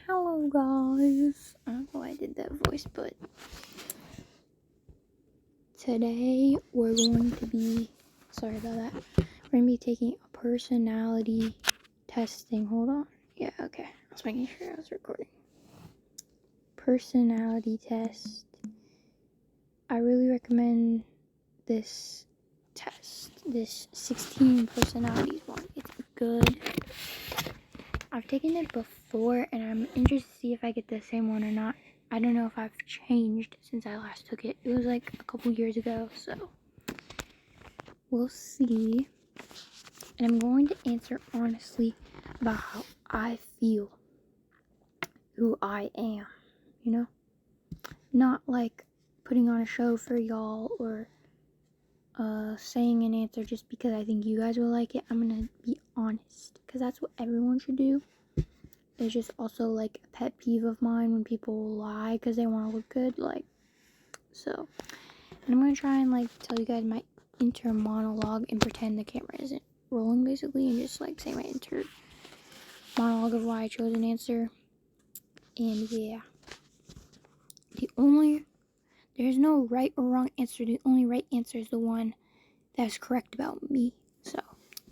Hello guys, I don't know why I did that voice, but today we're going to be, sorry about that, we're going to be taking a personality testing, hold on, yeah, okay, I was making sure I was recording. Personality test. I really recommend this test, this 16 personalities one. It's good. I've taken it before and I'm interested to see if I get the same one or not. I don't know if I've changed since I last took it. It was like a couple years ago, so we'll see. And I'm going to answer honestly about how I feel, who I am, you know? Not like putting on a show for y'all or saying an answer just because I think you guys will like it. I'm gonna be honest because that's what everyone should do. It's just also like a pet peeve of mine when people lie because they want to look good, like, so. And I'm gonna try and like tell you guys my inner monologue and pretend the camera isn't rolling basically, and just like say my inner monologue of why I chose an answer. And yeah, there's no right or wrong answer. The only right answer is the one that's correct about me. So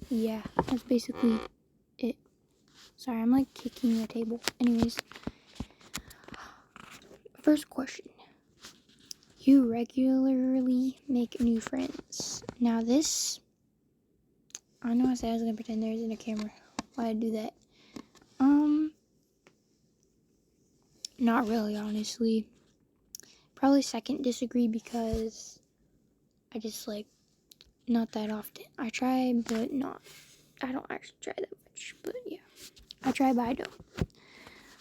yeah, that's basically it. Sorry, I'm like kicking the table. Anyways, first question. You regularly make new friends. Now this, I know I said I was gonna pretend there isn't a camera. Why'd I do that? Not really, honestly. Probably second disagree because I just like, not that often. I try, but I don't actually try that much, but yeah. I try, but I don't.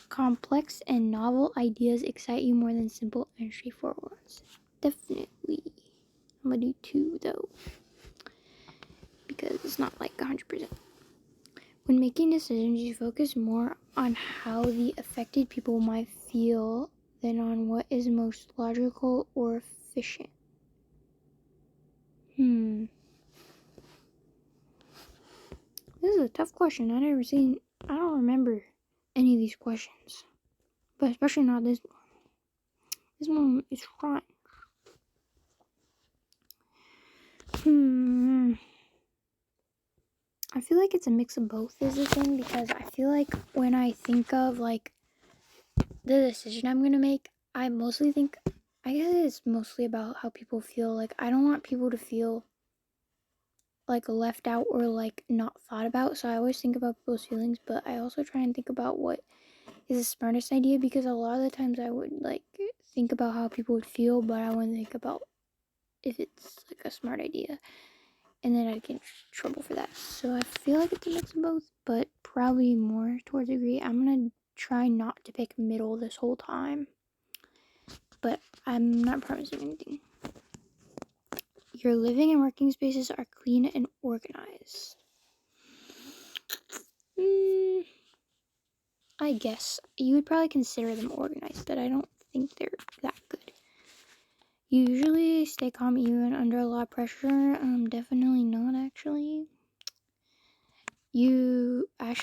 Complex and novel ideas excite you more than simple and straightforward ones. Definitely. I'm gonna do 2 though, because it's not like 100%. When making decisions, you focus more on how the affected people might feel than on what is most logical or efficient. This is a tough question. I don't remember any of these questions. But especially not this one. This one is fine. I feel like it's a mix of both is the thing, because I feel like when I think of like the decision I'm gonna make, I guess it's mostly about how people feel. Like, I don't want people to feel like left out or like not thought about, so I always think about people's feelings, but I also try and think about what is the smartest idea, because a lot of the times I would like think about how people would feel, but I wouldn't think about if it's like a smart idea, and then I'd get in trouble for that. So I feel like it's a mix of both, but probably more towards agree. I'm gonna try not to pick middle this whole time, but I'm not promising anything. Your living and working spaces are clean and organized. I guess you would probably consider them organized, but I don't think they're that good. You usually stay calm even under a lot of pressure. Definitely not, actually.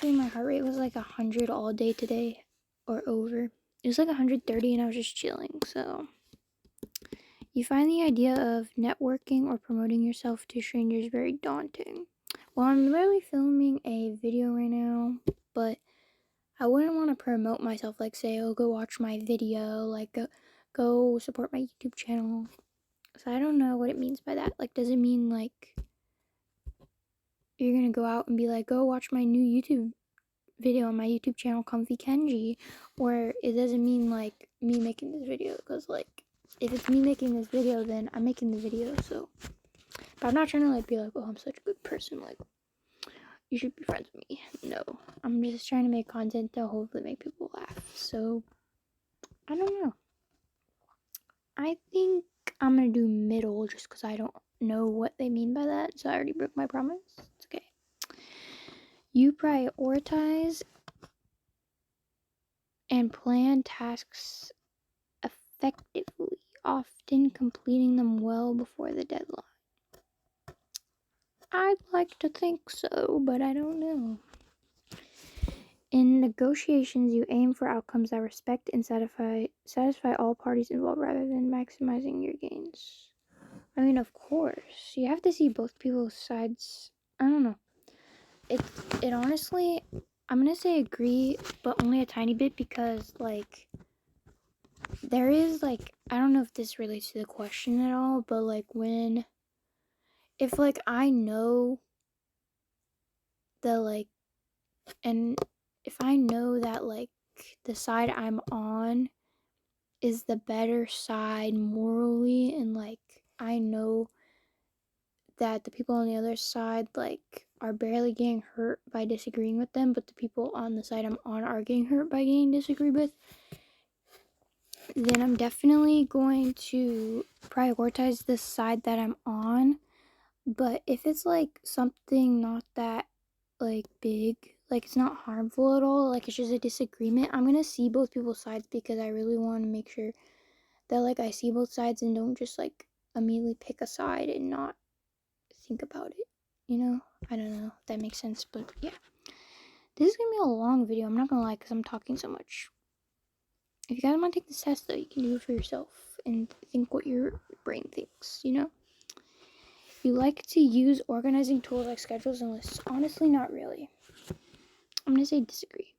My heart rate was like 100 all day today, or over. It was like 130 and I was just chilling, so. You find the idea of networking or promoting yourself to strangers very daunting. Well, I'm literally filming a video right now, but I wouldn't want to promote myself, like say, oh, go watch my video, like go support my YouTube channel. So I don't know what it means by that. Like, does it mean like you're gonna go out and be like, go watch my new YouTube video on my YouTube channel, Comfy Kenji? Or it doesn't mean like me making this video, because like, if it's me making this video, then I'm making the video, so. But I'm not trying to like be like, oh, I'm such a good person, like, you should be friends with me. No, I'm just trying to make content to hopefully make people laugh. So, I don't know. I think I'm gonna do middle just because I don't know what they mean by that. So I already broke my promise. It's okay. You prioritize and plan tasks effectively, often completing them well before the deadline. I'd like to think so, but I don't know. In negotiations, you aim for outcomes that respect and satisfy all parties involved rather than maximizing your gains. I mean, of course, you have to see both people's sides. I don't know. It honestly, I'm gonna say agree, but only a tiny bit because, like, there is, like, I don't know if this relates to the question at all, but, like, if, like, I know the, like, and if I know that, like, the side I'm on is the better side morally, and, like, I know that the people on the other side, like, are barely getting hurt by disagreeing with them, but the people on the side I'm on are getting hurt by getting disagreed with, then I'm definitely going to prioritize the side that I'm on. But if it's, like, something not that, like, big, like, it's not harmful at all, like, it's just a disagreement, I'm gonna see both people's sides because I really want to make sure that, like, I see both sides and don't just, like, immediately pick a side and not think about it, you know? I don't know if that makes sense, but yeah. This is gonna be a long video, I'm not gonna lie, because I'm talking so much. If you guys want to take this test, though, you can do it for yourself and think what your brain thinks, you know? You like to use organizing tools like schedules and lists? Honestly, not really. I'm gonna say disagree.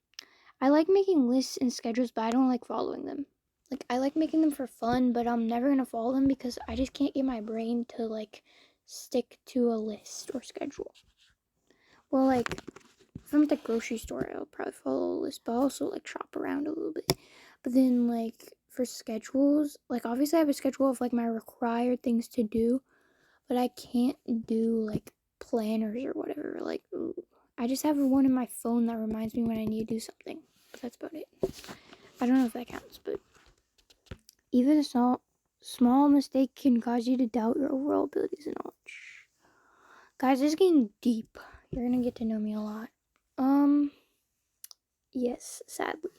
I like making lists and schedules, but I don't like following them. Like, I like making them for fun, but I'm never gonna follow them because I just can't get my brain to, like, stick to a list or schedule. Well, like, if I'm at the grocery store, I'll probably follow a list, but I'll also, like, shop around a little bit. But then, like, for schedules, like, obviously I have a schedule of, like, my required things to do, but I can't do, like, planners or whatever. Like, I just have one in my phone that reminds me when I need to do something. But that's about it. I don't know if that counts, but even a small mistake can cause you to doubt your overall abilities and knowledge. Guys, this is getting deep. You're gonna get to know me a lot. Yes, sadly.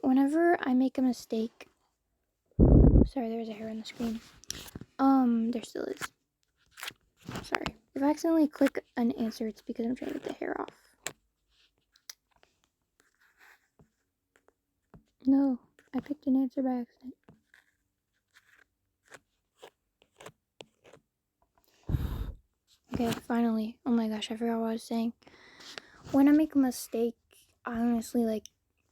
Whenever I make a mistake, sorry, there's a hair on the screen. There still is. Sorry. If I accidentally click an answer, it's because I'm trying to get the hair off. No, I picked an answer by accident. Okay, finally. Oh my gosh, I forgot what I was saying. When I make a mistake, I honestly, like,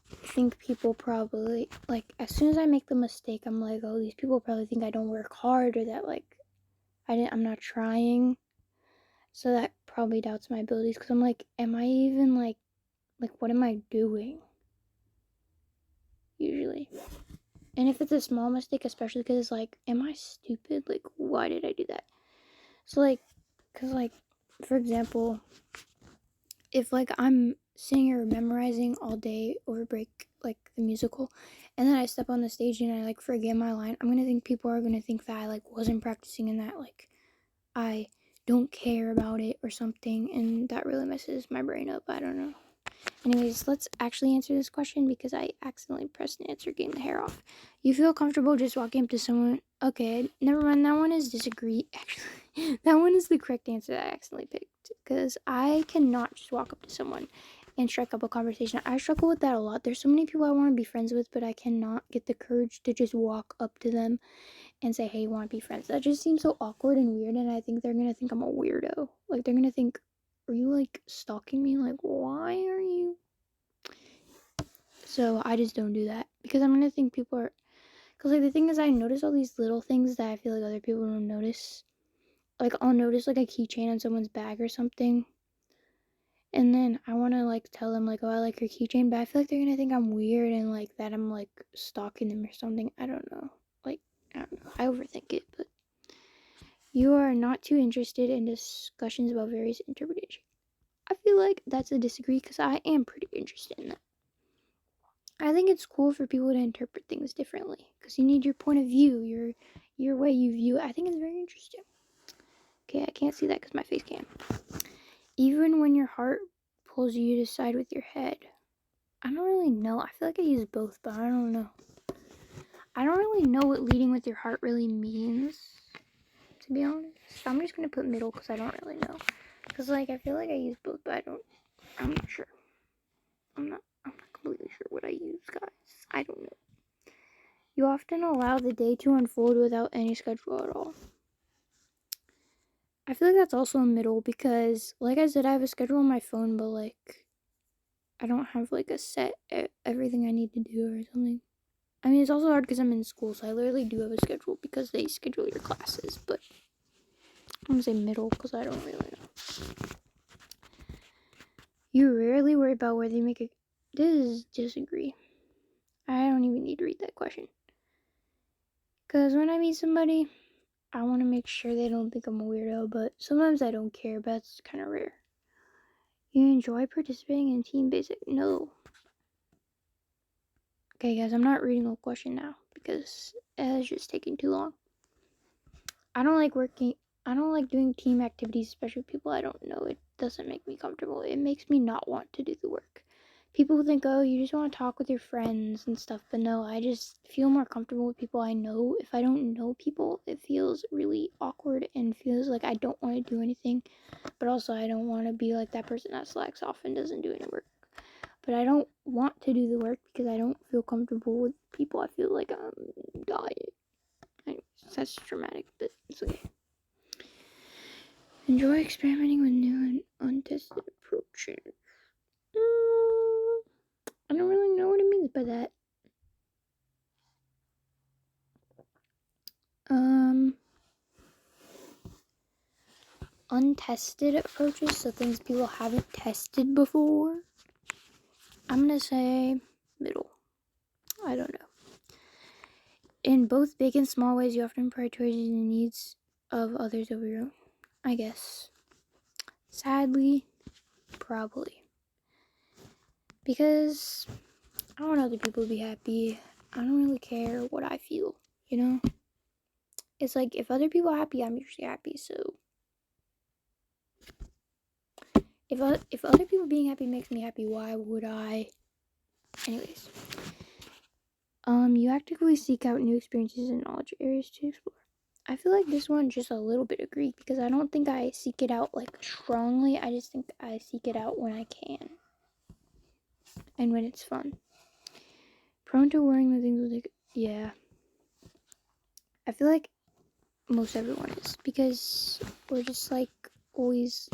think people probably, like, as soon as I make the mistake, I'm like, oh, these people probably think I don't work hard or that, like, I'm not trying. So that probably doubts my abilities because I'm like, am I even, like, what am I doing? Usually. And if it's a small mistake, especially because it's like, am I stupid? Like, why did I do that? So, like, because, like, for example, if, like, I'm singing or memorizing all day over break, like, the musical, and then I step on the stage and I, like, forget my line, I'm gonna think people are gonna think that I, like, wasn't practicing and that, like, I don't care about it or something, and that really messes my brain up. I don't know. Anyways, let's actually answer this question because I accidentally pressed an answer getting the hair off. You feel comfortable just walking up to someone? Okay, never mind. That one is disagree. Actually, that one is the correct answer that I accidentally picked because I cannot just walk up to someone and strike up a conversation. I struggle with that a lot. There's so many people I want to be friends with, but I cannot get the courage to just walk up to them and say, hey, want to be friends. That just seems so awkward and weird, and I think they're going to think I'm a weirdo. Like, they're going to think, are you, like, stalking me? Like, why are you? So I just don't do that because I'm gonna think people are. Because, like, the thing is, I notice all these little things that I feel like other people don't notice. Like, I'll notice, like, a keychain on someone's bag or something, and then I want to, like, tell them, like, oh, I like your keychain, but I feel like they're gonna think I'm weird and, like, that I'm, like, stalking them or something. I don't know. Like, I don't know. I overthink it, but you are not too interested in discussions about various interpretations. I feel like that's a disagree because I am pretty interested in that. I think it's cool for people to interpret things differently because you need your point of view, your way you view it. I think it's very interesting. Okay, I can't see that because my face can. Even when your heart pulls you to side with your head. I don't really know. I feel like I use both, but I don't know. I don't really know what leading with your heart really means, to be honest. So I'm just going to put middle because I don't really know. Because, like, I feel like I use both, but I'm not sure. I'm not completely sure what I use, guys. I don't know. You often allow the day to unfold without any schedule at all. I feel like that's also a middle because, like I said, I have a schedule on my phone, but like I don't have like a set everything I need to do or something. I mean, it's also hard because I'm in school, so I literally do have a schedule because they schedule your classes, but I'm gonna say middle because I don't really know. You rarely worry about whether you make a... This is disagree. I don't even need to read that question. Because when I meet somebody, I want to make sure they don't think I'm a weirdo, but sometimes I don't care, but that's kind of rare. You enjoy participating in team basic? No. Okay, guys, I'm not reading the question now because it's just taking too long. I don't like doing team activities, especially with people I don't know. It doesn't make me comfortable. It makes me not want to do the work. People think, oh, you just want to talk with your friends and stuff, but no, I just feel more comfortable with people I know. If I don't know people, it feels really awkward and feels like I don't want to do anything, but also I don't want to be like that person that slacks off and doesn't do any work. But I don't want to do the work because I don't feel comfortable with people. I feel like I'm dying. Anyways, that's dramatic, but it's okay. Enjoy experimenting with new and untested approaches. I don't really know what it means by that. Untested approaches, so things people haven't tested before. I'm gonna say middle. I don't know. In both big and small ways, you often prioritize the needs of others over your own. I guess. Sadly, probably. Because I want other people to be happy. I don't really care what I feel, you know? It's like if other people are happy, I'm usually happy, so if other people being happy makes me happy, why would I? Anyways. You actively seek out new experiences and knowledge areas to explore. I feel like this one just a little bit agreed because I don't think I seek it out like strongly. I just think I seek it out when I can and when it's fun. Prone to worrying the things like, yeah. I feel like most everyone is because we're just like always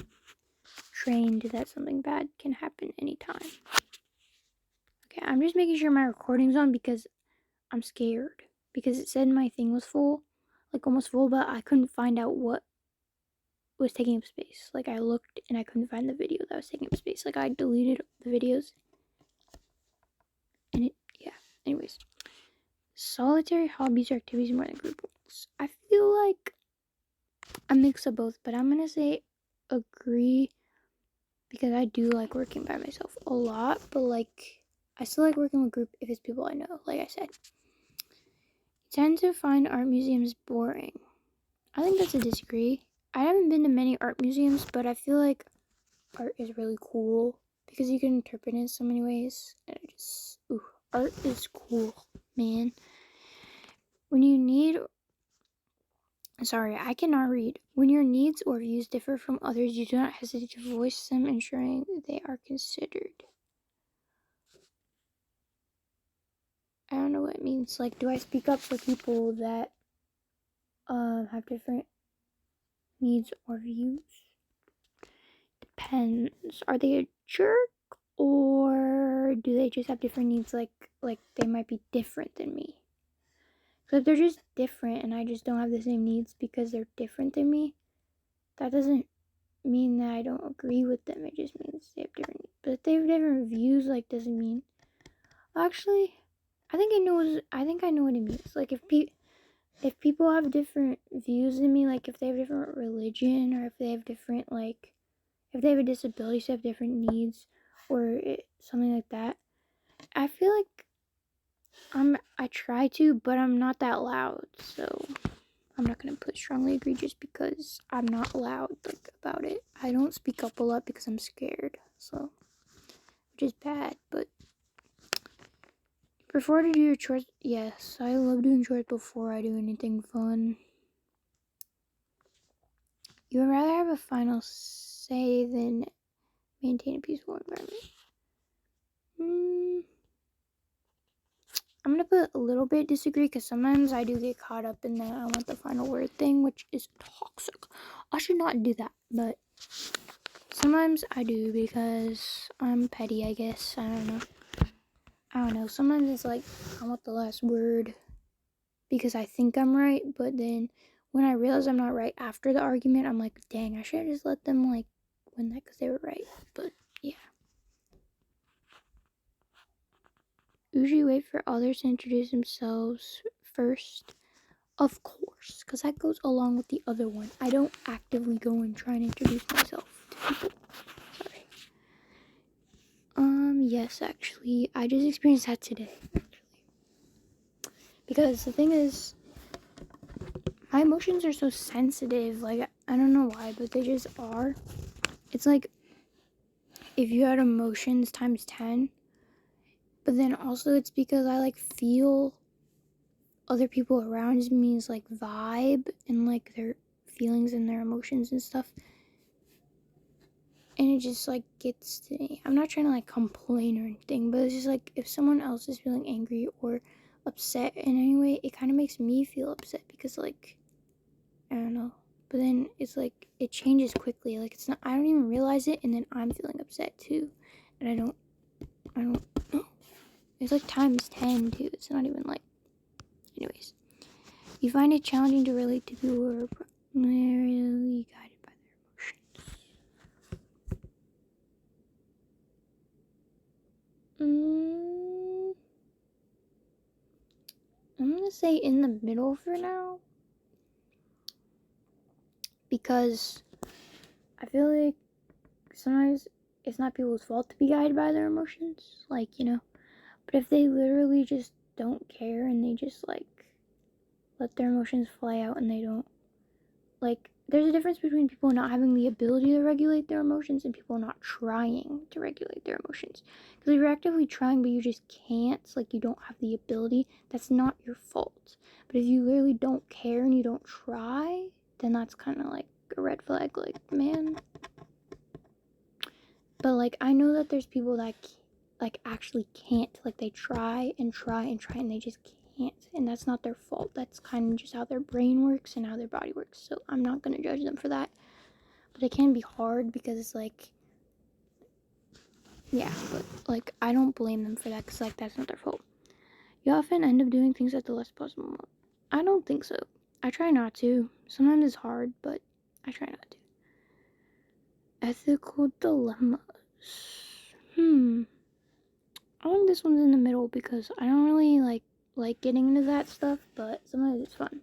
trained that something bad can happen anytime. Okay, I'm just making sure my recording's on because I'm scared because it said my thing was full, like almost full, but I couldn't find out what was taking up space. Like I looked and I couldn't find the video that was taking up space. Like I deleted the videos and yeah. Anyways, solitary hobbies or activities more than group ones. I feel like a mix of both, but I'm gonna say agree because I do like working by myself a lot, but like I still like working with group if it's people I know, like I said. Tend to find art museums boring. I think that's a disagree. I haven't been to many art museums, but I feel like art is really cool because you can interpret it in so many ways. And art is cool, man. When you need, I cannot read. When your needs or views differ from others, you do not hesitate to voice them, ensuring they are considered. I don't know what it means. Like, do I speak up for people that have different needs or views? Depends. Are they a jerk? Or do they just have different needs, like they might be different than me? So if they're just different and I just don't have the same needs because they're different than me, that doesn't mean that I don't agree with them. It just means they have different needs. But if they have different views, like doesn't mean... Actually, I think I know what it means. Like if people have different views than me, like if they have different religion or if they have different if they have a disability, so they have different needs or something like that. I feel like I try to, but I'm not that loud, so I'm not gonna put strongly agree just because I'm not loud about it. I don't speak up a lot because I'm scared, so which is bad. But prefer to do your chores. Yes, I love doing chores before I do anything fun. You would rather have a final say than maintain a peaceful environment. I'm gonna put a little bit disagree because sometimes I do get caught up in that I want the final word thing, which is toxic. I should not do that, but sometimes I do because I'm petty, I guess. I don't know. Sometimes it's like I want the last word because I think I'm right, but then when I realize I'm not right after the argument, I'm like, dang, I should have just let them like win that because they were right. But yeah. Usually wait for others to introduce themselves first. Of course, because that goes along with the other one. I don't actively go and try and introduce myself to people. Sorry. Yes, actually, I just experienced that today, actually. Because the thing is, my emotions are so sensitive. Like, I don't know why, but they just are. It's like if you had emotions times 10, but then also it's because I like feel other people around me's like vibe and like their feelings and their emotions and stuff, and it just like gets to me. I'm not trying to like complain or anything, but it's just like if someone else is feeling angry or upset in any way, it kind of makes me feel upset because like I don't know, but then it's like it changes quickly. Like it's not, I don't even realize it, and then I'm feeling upset too, and I don't know. It's like times 10 too. It's not even like, anyways. You find it challenging to relate to people who are primarily guided by their emotions. I'm gonna say in the middle for now, because I feel like sometimes it's not people's fault to be guided by their emotions, like, you know. But if they literally just don't care and they just like let their emotions fly out and they don't like, there's a difference between people not having the ability to regulate their emotions and people not trying to regulate their emotions. Because if you're actively trying but you just can't, like you don't have the ability, that's not your fault. But if you literally don't care and you don't try, then that's kind of like a red flag. Like, man. But like, I know that there's people that like actually can't. Like, they try and try and try and they just can't, and that's not their fault. That's kind of just how their brain works and how their body works, so I'm not going to judge them for that. But it can be hard because it's like, yeah, but like I don't blame them for that because like that's not their fault. You often end up doing things at the less possible moment. I don't think so. I try not to. Sometimes it's hard, but I try not to. Ethical dilemmas. I think this one's in the middle because I don't really like getting into that stuff, but sometimes it's fun.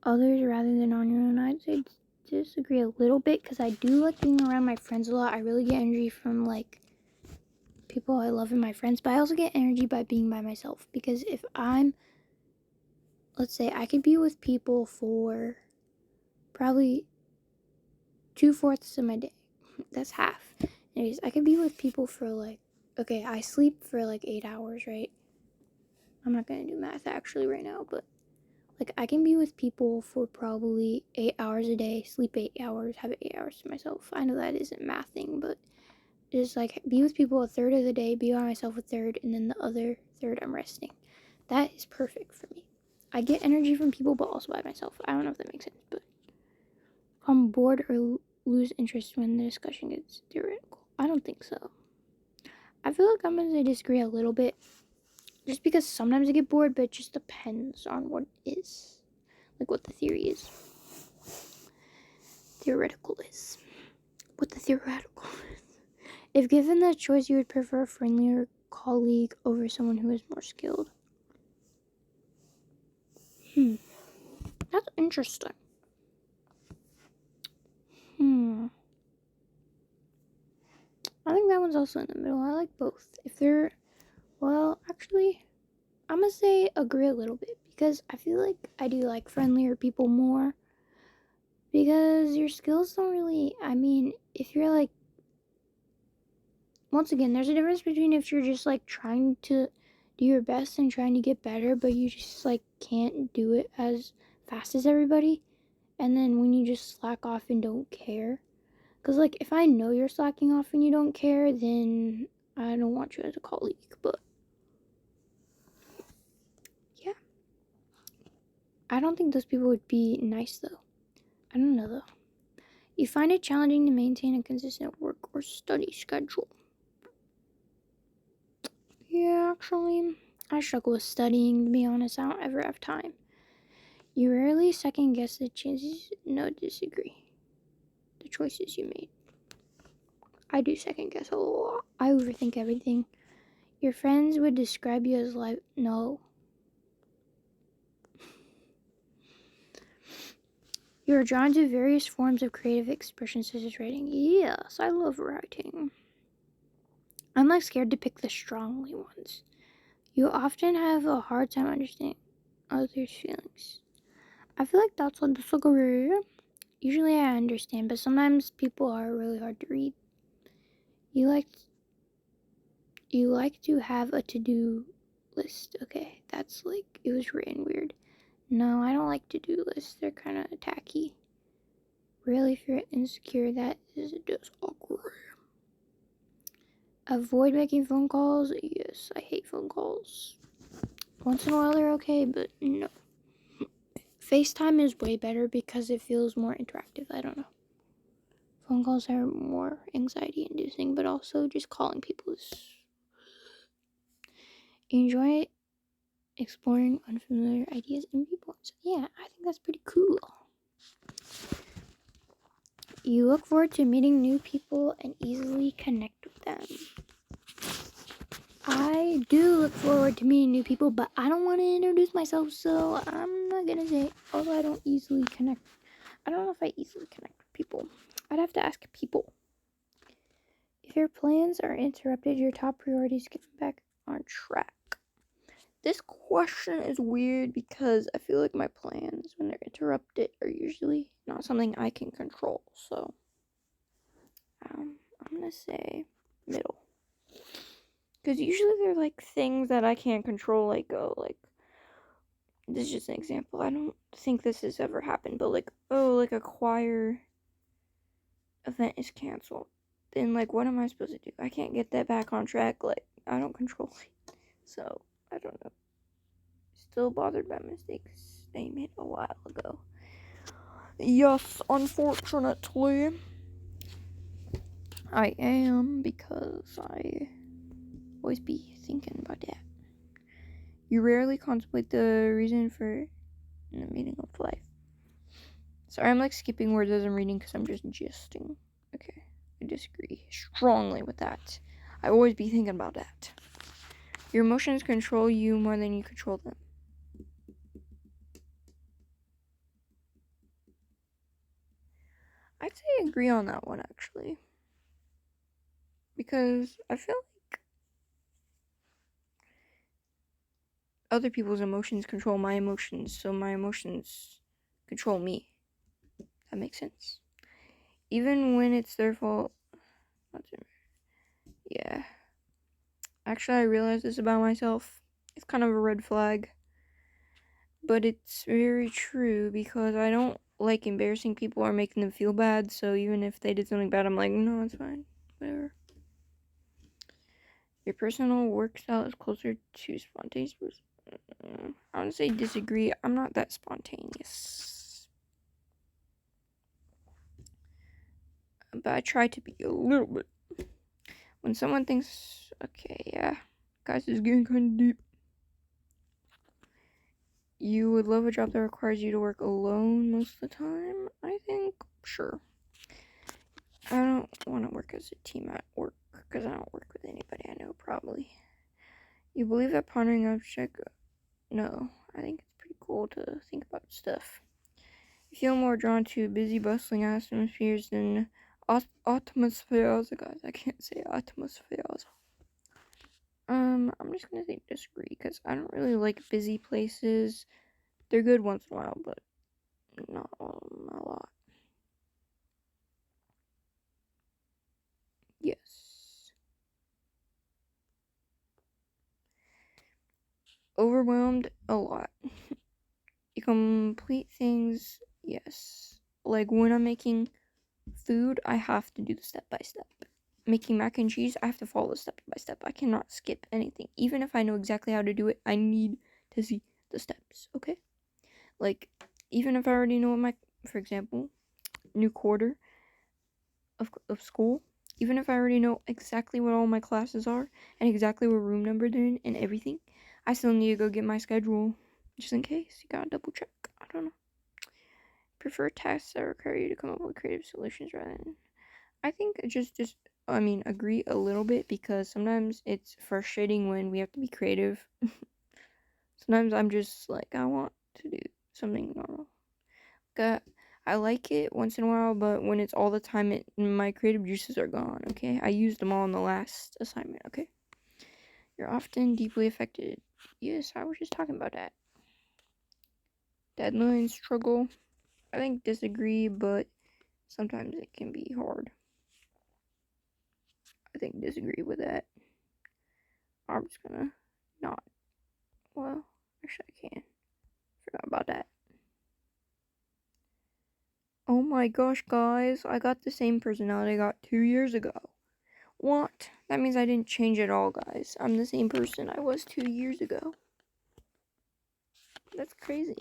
Others rather than on your own. I'd say disagree a little bit because I do like being around my friends a lot. I really get energy from like people I love and my friends, but I also get energy by being by myself, because if I'm, let's say I could be with people for probably 2/4 of my day. That's half. Anyways, I could be with people for like, okay, I sleep for like 8 hours, right? I'm not gonna do math actually right now, but like I can be with people for probably 8 hours a day, sleep 8 hours, have 8 hours to myself. I know that isn't mathing, but just like be with people a third of the day, be by myself a third, and then the other third I'm resting. That is perfect for me. I get energy from people, but also by myself. I don't know if that makes sense, but I'm bored or lose interest when the discussion gets theoretical. I don't think so. I feel like I'm gonna disagree a little bit, just because sometimes I get bored, but it just depends on what it is, like what the theory is. Theoretical is. What the theoretical is. If given the choice, you would prefer a friendlier colleague over someone who is more skilled. That's interesting. I think that one's also in the middle. I like both. If they're, well, actually, I'm gonna say agree a little bit, because I feel like I do like friendlier people more, because your skills don't really, I mean, if you're like, once again, there's a difference between if you're just like trying to do your best and trying to get better, but you just like can't do it as fast as everybody, and then when you just slack off and don't care. Because, like, if I know you're slacking off and you don't care, then I don't want you as a colleague. But, yeah. I don't think those people would be nice, though. I don't know, though. You find it challenging to maintain a consistent work or study schedule. Yeah, actually, I struggle with studying, to be honest. I don't ever have time. You rarely second guess the chances. No, disagree. The choices you made. I do second guess a lot. I overthink everything. Your friends would describe you as like, no. You are drawn to various forms of creative expression, such as writing. Yes, I love writing. I'm like scared to pick the strongly ones. You often have a hard time understanding others' feelings. I feel like that's what disagree. Usually I understand, but sometimes people are really hard to read. You like to have a to-do list. Okay, that's like, it was written weird. No, I don't like to-do lists. They're kind of tacky. Really, if you're insecure, that is just awkward. Avoid making phone calls. Yes, I hate phone calls. Once in a while they're okay, but no. FaceTime is way better because it feels more interactive. I don't know. Phone calls are more anxiety inducing, but also just calling people is. Enjoy exploring unfamiliar ideas and viewpoints. Yeah, I think that's pretty cool. You look forward to meeting new people and easily connect with them. I do look forward to meeting new people, but I don't want to introduce myself, so I'm not gonna say. Although I don't easily connect. I don't know if I easily connect with people. I'd have to ask people. If your plans are interrupted, your top priority is getting back on track. This question is weird because I feel like my plans, when they're interrupted, are usually not something I can control. So, I'm gonna say middle. Because usually they're like things that I can't control, like, oh, like, this is just an example. I don't think this has ever happened, but like, oh, like a choir event is canceled. Then, like, what am I supposed to do? I can't get that back on track. Like, I don't control it. So, I don't know. Still bothered by mistakes they made a while ago. Yes, unfortunately, I am, because I always be thinking about that. You rarely contemplate the reason for the meaning of life. Sorry, I'm like skipping words as I'm reading because I'm just gisting. Okay, I disagree strongly with that. I always be thinking about that. Your emotions control you more than you control them. I'd say I agree on that one, actually. Because I feel like other people's emotions control my emotions, so my emotions control me. That makes sense. Even when it's their fault. Yeah. Actually, I realized this about myself. It's kind of a red flag. But it's very true because I don't like embarrassing people or making them feel bad, so even if they did something bad, I'm like, no, it's fine. Whatever. Your personal work style is closer to spontaneous. I would say disagree. I'm not that spontaneous. But I try to be a little bit. When someone thinks, okay, yeah, guys, this is getting kind of deep. You would love a job that requires you to work alone most of the time? I think, sure. I don't want to work as a team at work because I don't work with anybody I know, probably. You believe that pondering object? No, I think it's pretty cool to think about stuff. You feel more drawn to busy, bustling atmospheres than atmospheres. Guys, I can't say atmospheres. I'm just gonna say disagree because I don't really like busy places. They're good once in a while, but not a lot. Yes. Overwhelmed a lot. You complete things, yes. Like when I'm making Food, I have to do the step by step. Making mac and cheese, I have to follow step by step. I cannot skip anything. Even if I know exactly how to do it, I need to see the steps, okay? Like, even if I already know what for example, new quarter of school, even if I already know exactly what all my classes are and exactly what room number they're in and everything, I still need to go get my schedule just in case. You gotta double check. I don't know. Prefer tasks that require you to come up with creative solutions rather than. I think agree a little bit because sometimes it's frustrating when we have to be creative. Sometimes I'm just like, I want to do something normal. I like it once in a while, but when it's all the time, my creative juices are gone, okay? I used them all in the last assignment, okay? You're often deeply affected. Yes, I was just talking about that. Deadline struggle. I think disagree, but sometimes it can be hard. I think disagree with that. I'm just gonna not. Well, actually, I can. Forgot about that. Oh my gosh, guys. I got the same personality I got 2 years ago. What? That means I didn't change at all, guys. I'm the same person I was 2 years ago. That's crazy.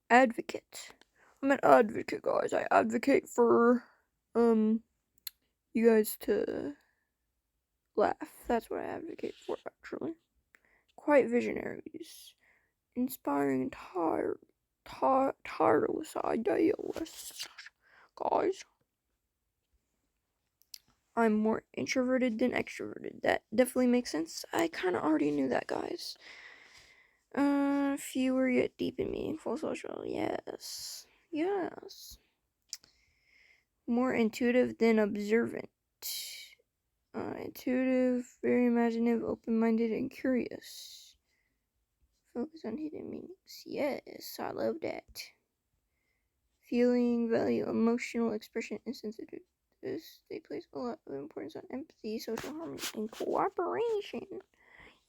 Advocate. I'm an advocate, guys. I advocate for, you guys to laugh. That's what I advocate for, actually. Quite visionaries. Inspiring and tireless idealists. Guys. I'm more introverted than extroverted. That definitely makes sense. I kind of already knew that, guys. Fewer yet deep and meaningful social. Yes. Yes. More intuitive than observant. Intuitive, very imaginative, open-minded, and curious. Focus on hidden meanings. Yes, I love that. Feeling, value, emotional expression, and sensitive. They place a lot of importance on empathy, social harmony, and cooperation.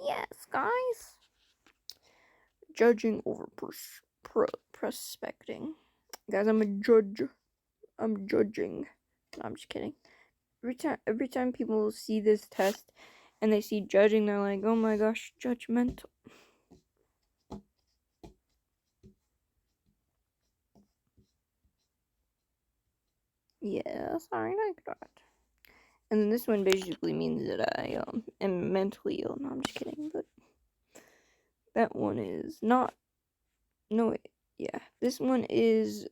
Yes, guys. Judging over prospecting. Guys, I'm a judge. I'm judging. No, I'm just kidding. Every time people see this test and they see judging, they're like, oh my gosh, judgmental. Yes, I like that. And then this one basically means that I am mentally ill. No, I'm just kidding. But that one is not. No, yeah. This one is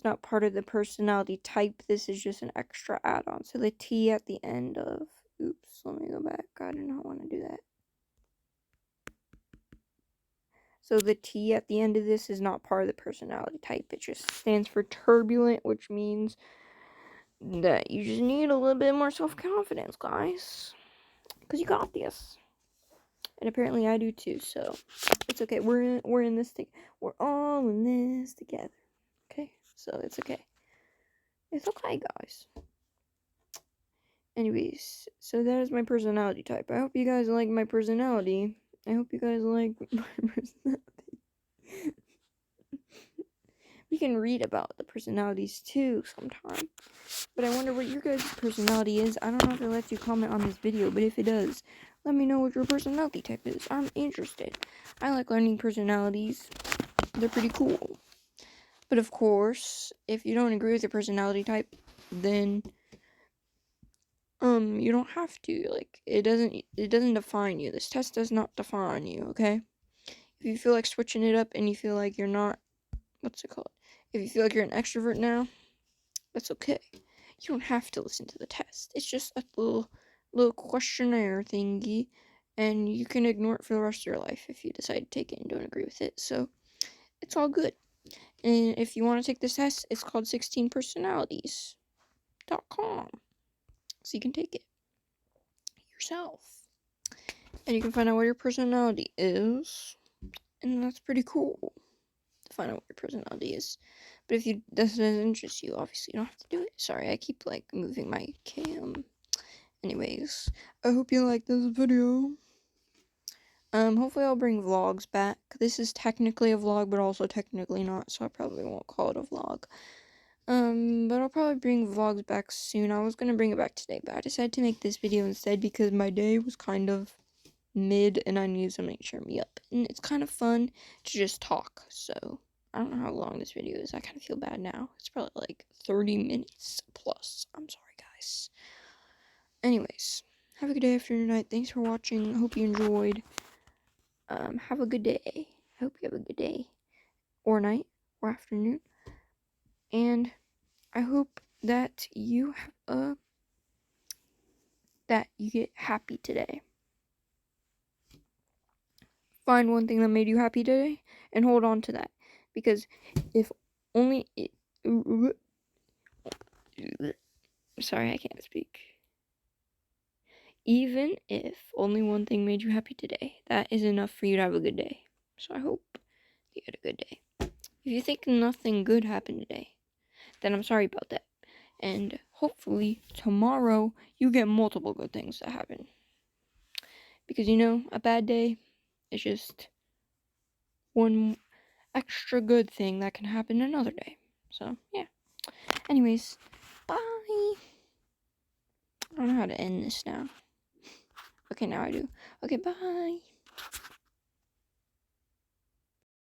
not part of the personality type. This is just an extra add-on. So the T at the end of. Oops, let me go back. I do not want to do that. So the T at the end of this is not part of the personality type. It just stands for turbulent, which means that you just need a little bit more self-confidence, guys. Because you got this. And apparently I do too, so it's okay. We're in this thing. We're all in this together. Okay? So it's okay. It's okay, guys. Anyways, so that is my personality type. I hope you guys like my personality. I hope you guys like my personality. We can read about the personalities too sometime. But I wonder what your guys' personality is. I don't know if it lets you comment on this video, but if it does, let me know what your personality type is. I'm interested. I like learning personalities. They're pretty cool. But of course, if you don't agree with your personality type, then you don't have to. Like it doesn't define you. This test does not define you, okay? If you feel like switching it up and you feel like you're not, what's it called? If you feel like you're an extrovert now, that's okay. You don't have to listen to the test. It's just a little questionnaire thingy, and you can ignore it for the rest of your life if you decide to take it and don't agree with it. So it's all good. And if you want to take this test, it's called 16personalities.com. So you can take it yourself. And you can find out what your personality is. And that's pretty cool to find out what your personality is. But if this doesn't interest you, obviously you don't have to do it. Sorry, I keep like moving my cam. Anyways, I hope you like this video. Hopefully I'll bring vlogs back. This is technically a vlog, but also technically not, so I probably won't call it a vlog. But I'll probably bring vlogs back soon. I was gonna bring it back today, but I decided to make this video instead because my day was kind of mid and I needed something to cheer me up. And it's kind of fun to just talk, so I don't know how long this video is. I kind of feel bad now. It's probably like 30 minutes plus. I'm sorry, guys. Anyways, have a good day, afternoon, night. Thanks for watching. Hope you enjoyed. Have a good day. I hope you have a good day, or night, or afternoon. And I hope that you have that you get happy today. Find one thing that made you happy today and hold on to that, because if only it, sorry, I can't speak. Even if only one thing made you happy today, that is enough for you to have a good day. So I hope you had a good day. If you think nothing good happened today, then I'm sorry about that. And hopefully tomorrow you get multiple good things that happen. Because a bad day is just one extra good thing that can happen another day. So, yeah. Anyways, bye. I don't know how to end this now. Okay, now I do. Okay, bye.